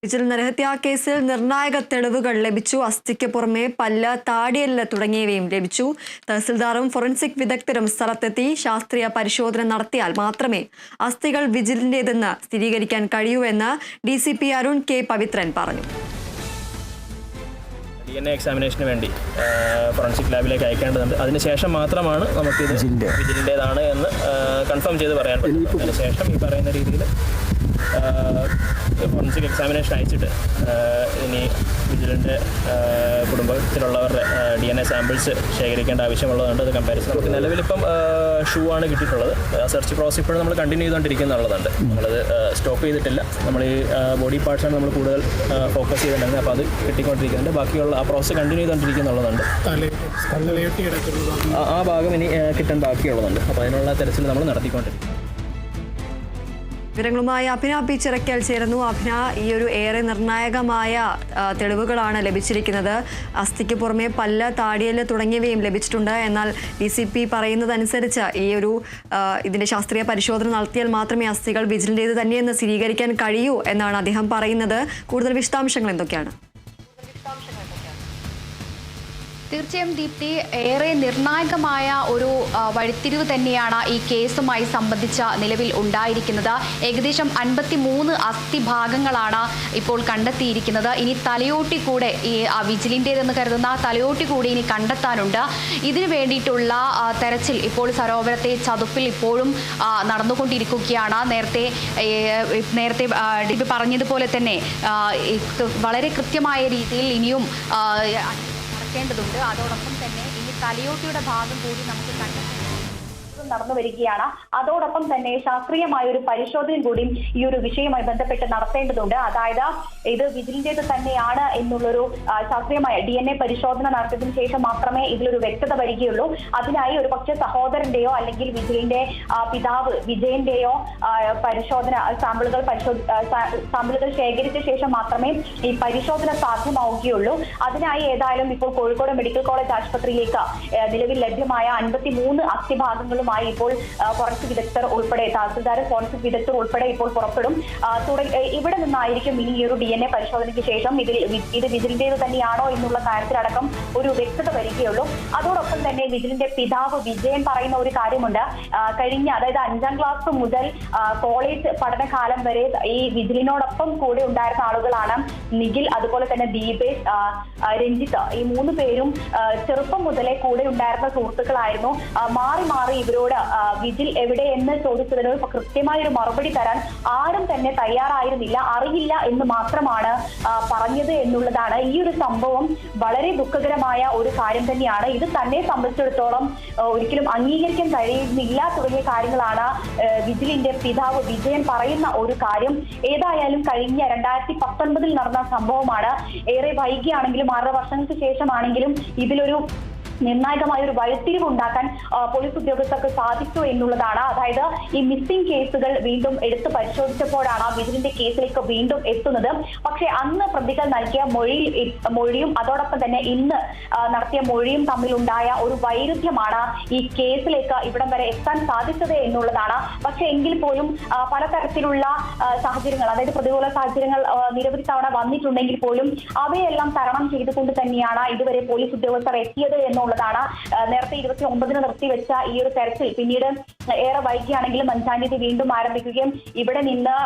Vigil നരഹത്യാ കേസിൽ നിർണായക തെളിവുകൾ ലഭിച്ചു. അസ്ഥിക്ക് പുറമെ പല്ല്, താടിയെല്ല് തുടങ്ങിയവയും ലഭിച്ചു. തഹസിൽദാറും ഫോറൻസിക് വിദഗ്ധരും സ്ഥലത്തെത്തി ശാസ്ത്രീയ പരിശോധന നടത്തിയാൽ മാത്രമേ അസ്ഥികൾ വിജിലിന്റേതെന്ന് സ്ഥിരീകരിക്കാൻ കഴിയൂ എന്ന് DCP അരുൺ കെ പവിത്രൻ പറഞ്ഞു. DNA എക്സാമിനേഷന് വേണ്ടി ഫോറൻസിക് ലാബിലേക്ക് അയക്കേണ്ടതുണ്ട്. അതിനുശേഷം മാത്രമാണ് നമുക്കിത് വിജിലിൻ്റേതാണ് എന്ന് കൺഫേം ചെയ്ത് പറയാൻ പറ്റും. അതിനുശേഷം ഈ പറയുന്ന രീതിയിൽ ഫോറൻസിക് എക്സാമിനേഷൻ അയച്ചിട്ട് ഇനി വിജിലൻ്റെ കുടുംബത്തിലുള്ളവരുടെ DNA സാമ്പിൾസ് ശേഖരിക്കേണ്ട ആവശ്യമുള്ളതുകൊണ്ട് അത് കമ്പാരിസൺ നമുക്ക് നിലവിലിപ്പം ഷൂ ആണ് കിട്ടിയിട്ടുള്ളത്. സെർച്ച് പ്രോസസ് ഇപ്പോഴും നമ്മൾ കണ്ടിന്യൂ ചെയ്തുകൊണ്ടിരിക്കുന്നുള്ളതുണ്ട്. നമ്മളത് സ്റ്റോപ്പ് ചെയ്തിട്ടില്ല. നമ്മൾ ഈ ബോഡി പാർട്സാണ് നമ്മൾ കൂടുതൽ ഫോക്കസ് ചെയ്തിട്ടുണ്ടെങ്കിൽ അപ്പോൾ അത് കിട്ടിക്കൊണ്ടിരിക്കുന്നുണ്ട്. ബാക്കിയുള്ള ആ പ്രോസസ്സ് കണ്ടിന്യൂ ചെയ്തുകൊണ്ടിരിക്കുന്നുള്ളതുണ്ട്. ആ ഭാഗം ഇനി കിട്ടാൻ ബാക്കിയുള്ളതുണ്ട്. അപ്പോൾ അതിനുള്ള തെരച്ചിൽ നമ്മൾ നടത്തിക്കൊണ്ടിരിക്കും. വിവരങ്ങളുമായി അഭിന പി ചിറക്കൽ ചേരുന്നു. അഭിന, ഈ ഒരു ഏറെ നിർണായകമായ തെളിവുകളാണ് ലഭിച്ചിരിക്കുന്നത്. അസ്ഥിക്ക് പുറമെ പല്ല്, താടിയെല്ല് തുടങ്ങിയവയും ലഭിച്ചിട്ടുണ്ട്. എന്നാൽ DCP പറയുന്നതനുസരിച്ച് ഇതിന്റെ ശാസ്ത്രീയ പരിശോധന നടത്തിയാൽ മാത്രമേ അസ്ഥികൾ വിജിലിൻ്റേത് തന്നെയെന്ന് സ്ഥിരീകരിക്കാൻ കഴിയൂ എന്നാണ് അദ്ദേഹം പറയുന്നത്. കൂടുതൽ വിശദാംശങ്ങൾ എന്തൊക്കെയാണ്? തീർച്ചയായും ദീപ്തി, ഏറെ നിർണായകമായ ഒരു വഴിത്തിരിവ് തന്നെയാണ് ഈ കേസുമായി സംബന്ധിച്ച നിലവിൽ ഉണ്ടായിരിക്കുന്നത്. ഏകദേശം 53 അസ്ഥിഭാഗങ്ങളാണ് ഇപ്പോൾ കണ്ടെത്തിയിരിക്കുന്നത്. ഇനി തലയോട്ടി കൂടെ ഈ വിജിലിൻ്റേതെന്ന് കരുതുന്ന തലയോട്ടി കൂടി ഇനി കണ്ടെത്താനുണ്ട്. ഇതിനു വേണ്ടിയിട്ടുള്ള തെരച്ചിൽ ഇപ്പോൾ സരോവരത്തെ ചതുപ്പിൽ ഇപ്പോഴും നടന്നുകൊണ്ടിരിക്കുകയാണ്. നേരത്തെ DCP പറഞ്ഞതുപോലെ തന്നെ വളരെ കൃത്യമായ രീതിയിൽ ഇനിയും ണ്ടതുണ്ട്. അതോടൊപ്പം തന്നെ ഇനി തലയോട്ടിയുടെ ഭാഗം കൂടി നമുക്ക് കണ്ടെത്താൻ നടന്നു വരികയാണ്. അതോടൊപ്പം തന്നെ ശാസ്ത്രീയമായ ഒരു പരിശോധനയും കൂടി ഈ ഒരു വിഷയവുമായി ബന്ധപ്പെട്ട് നടത്തേണ്ടതുണ്ട്. അതായത് ഇത് വിജിലിൻ്റേത് തന്നെയാണ് എന്നുള്ളൊരു ശാസ്ത്രീയമായ DNA പരിശോധന നടത്തിയതിനു ശേഷം മാത്രമേ ഇതിലൊരു വ്യക്തത വരികയുള്ളൂ. അതിനായി ഒരു പക്ഷേ സഹോദരന്റെയോ അല്ലെങ്കിൽ വിജിലിന്റെ പിതാവ് വിജയന്റെയോ പരിശോധന സാമ്പിളുകൾ ശേഖരിച്ച ശേഷം മാത്രമേ ഈ പരിശോധന സാധ്യമാവുകയുള്ളൂ. അതിനായി ഏതായാലും ഇപ്പോൾ കോഴിക്കോട് മെഡിക്കൽ കോളേജ് ആശുപത്രിയിലേക്ക് നിലവിൽ ലഭ്യമായ 53 അസ്ഥിഭാഗങ്ങളുമായി ഇപ്പോൾ ഫോറൻസിക് വിദഗ്ധർ ഉൾപ്പെടെ തഹസിൽദാർ ഫോറൻസിക് വിദഗ്ധർ ഉൾപ്പെടെ ഇപ്പോൾ പുറപ്പെടും. ഇവിടെ നിന്നായിരിക്കും ഇനി ഈ ഒരു DNA പരിശോധനയ്ക്ക് ശേഷം ഇത് വിജിലിന്റേത് തന്നെയാണോ എന്നുള്ള കാര്യത്തിലടക്കം ഒരു വ്യക്തത വരികയുള്ളൂ. അതോടൊപ്പം തന്നെ വിജിലിന്റെ പിതാവ് വിജയൻ പറയുന്ന ഒരു കാര്യമുണ്ട്. അതായത് 5ാം ക്ലാസ് മുതൽ കോളേജ് പഠനകാലം വരെ ഈ വിജിലിനോടൊപ്പം കൂടെ ഉണ്ടായിരുന്ന ആളുകളാണ് നിഖിൽ, അതുപോലെ തന്നെ ദീപേഷ്, രഞ്ജിത്ത്. ഈ 3 പേരും ചെറുപ്പം മുതലേ കൂടെ ഉണ്ടായിരുന്ന സുഹൃത്തുക്കളായിരുന്നു. മാറി മാറി ഇവരോട് വിജിൽ എവിടെ എന്ന് ചോദിച്ചതിന് കൃത്യമായ ഒരു മറുപടി തരാൻ ആരും തന്നെ തയ്യാറായിരുന്നില്ല. അറിയില്ല എന്ന് മാത്രമാണ് പറഞ്ഞത് എന്നുള്ളതാണ്. ഈ ഒരു സംഭവം വളരെ ദുഃഖകരമായ ഒരു കാര്യം തന്നെയാണ്. ഇത് തന്നെ സംബന്ധിച്ചിടത്തോളം ഒരിക്കലും അംഗീകരിക്കാൻ കഴിയുന്നില്ല തുടങ്ങിയ കാര്യങ്ങളാണ് വിജിലിന്റെ പിതാവ് വിജയൻ പറയുന്ന ഒരു കാര്യം. ഏതായാലും കഴിഞ്ഞ 2019 നടന്ന സംഭവമാണ്. ഏറെ വൈകിയാണെങ്കിലും 6 വർഷങ്ങൾക്ക് ശേഷമാണെങ്കിലും ഇതിലൊരു നിർണായകമായ ഒരു വഴിത്തിരിവ് ഉണ്ടാക്കാൻ പോലീസ് ഉദ്യോഗസ്ഥർക്ക് സാധിച്ചു എന്നുള്ളതാണ്. അതായത് ഈ മിസ്സിംഗ് കേസുകൾ വീണ്ടും എടുത്തു പരിശോധിച്ചപ്പോഴാണ് വിജിലിന്റെ കേസിലേക്ക് വീണ്ടും എത്തുന്നത്. പക്ഷേ അന്ന് പ്രതികൾ നൽകിയ മൊഴിയും അതോടൊപ്പം തന്നെ ഇന്ന് നടത്തിയ മൊഴിയും തമ്മിലുണ്ടായ ഒരു വൈരുദ്ധ്യമാണ് ഈ കേസിലേക്ക് ഇവിടം വരെ എത്താൻ സാധിച്ചത് എന്നുള്ളതാണ്. പക്ഷെ എങ്കിൽ പോലും പലതരത്തിലുള്ള സാഹചര്യങ്ങൾ, അതായത് പ്രതികൂല സാഹചര്യങ്ങൾ നിരവധി തവണ വന്നിട്ടുണ്ടെങ്കിൽ പോലും അവയെല്ലാം തരണം ചെയ്തുകൊണ്ട് തന്നെയാണ് ഇതുവരെ പോലീസ് ഉദ്യോഗസ്ഥർ എത്തിയത് എന്നുള്ളതാണ്. നേരത്തെ 29-ന് നിർത്തിവെച്ച ഈ ഒരു തെരച്ചിൽ പിന്നീട് ഏറെ വൈകിയാണെങ്കിലും 5-ാം തീയതി വീണ്ടും ആരംഭിക്കുകയും ഇവിടെ നിന്ന്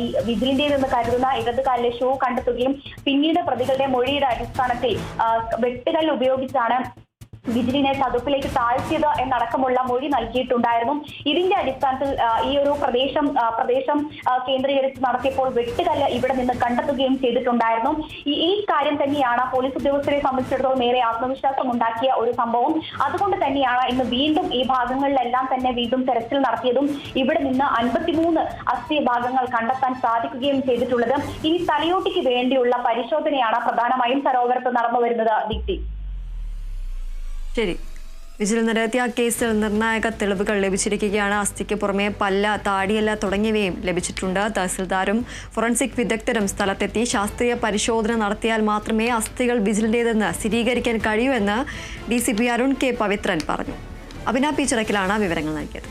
ഈ വിജിലിന്റേതെന്ന് കരുതുന്ന ഇടതുകാലിലെ ഷൂ കണ്ടെത്തുകയും പിന്നീട് പ്രതികളുടെ മൊഴിയുടെ അടിസ്ഥാനത്തിൽ വെട്ടുകല്ല് ഉപയോഗിച്ചാണ് വിജിലിനെ ചതുപ്പിലേക്ക് താഴ്ത്തിയത് എന്നടക്കമുള്ള മൊഴി നൽകിയിട്ടുണ്ടായിരുന്നു. ഇതിന്റെ അടിസ്ഥാനത്തിൽ ഈ ഒരു പ്രദേശം കേന്ദ്രീകരിച്ച് നടത്തിയപ്പോൾ വെട്ടുകല്ല് ഇവിടെ നിന്ന് കണ്ടെത്തുകയും ചെയ്തിട്ടുണ്ടായിരുന്നു. ഈ കാര്യം തന്നെയാണ് പോലീസ് ഉദ്യോഗസ്ഥരെ സംബന്ധിച്ചിടത്തോളം ഏറെ ആത്മവിശ്വാസം ഉണ്ടാക്കിയ ഒരു സംഭവം. അതുകൊണ്ട് തന്നെയാണ് ഇന്ന് വീണ്ടും ഈ ഭാഗങ്ങളിലെല്ലാം തന്നെ വീണ്ടും തെരച്ചിൽ നടത്തിയതും ഇവിടെ നിന്ന് 53 അസ്ഥി ഭാഗങ്ങൾ കണ്ടെത്താൻ സാധിക്കുകയും ചെയ്തിട്ടുള്ളത്. ഇനി തലയോട്ടിക്ക് വേണ്ടിയുള്ള പരിശോധനയാണ് പ്രധാനമായും സരോവരത്ത് നടന്നു വരുന്നത്. ദീപ്തി, ശരി. വിജിൽ നരഹത്യാ കേസിൽ നിർണായക തെളിവുകൾ ലഭിച്ചിരിക്കുകയാണ്. അസ്ഥിക്ക് പുറമെ പല്ല്, താടിയെല്ല് തുടങ്ങിയവയും ലഭിച്ചിട്ടുണ്ട്. തഹസിൽദാരും ഫോറൻസിക് വിദഗ്ധരും സ്ഥലത്തെത്തി ശാസ്ത്രീയ പരിശോധന നടത്തിയാൽ മാത്രമേ അസ്ഥികൾ വിജിലിന്റേതെന്ന് സ്ഥിരീകരിക്കാൻ കഴിയൂ എന്ന് DCP അരുൺ കെ പവിത്രൻ പറഞ്ഞു. അഭിന പി ചിറക്കലാണ് വിവരങ്ങൾ നൽകിയത്.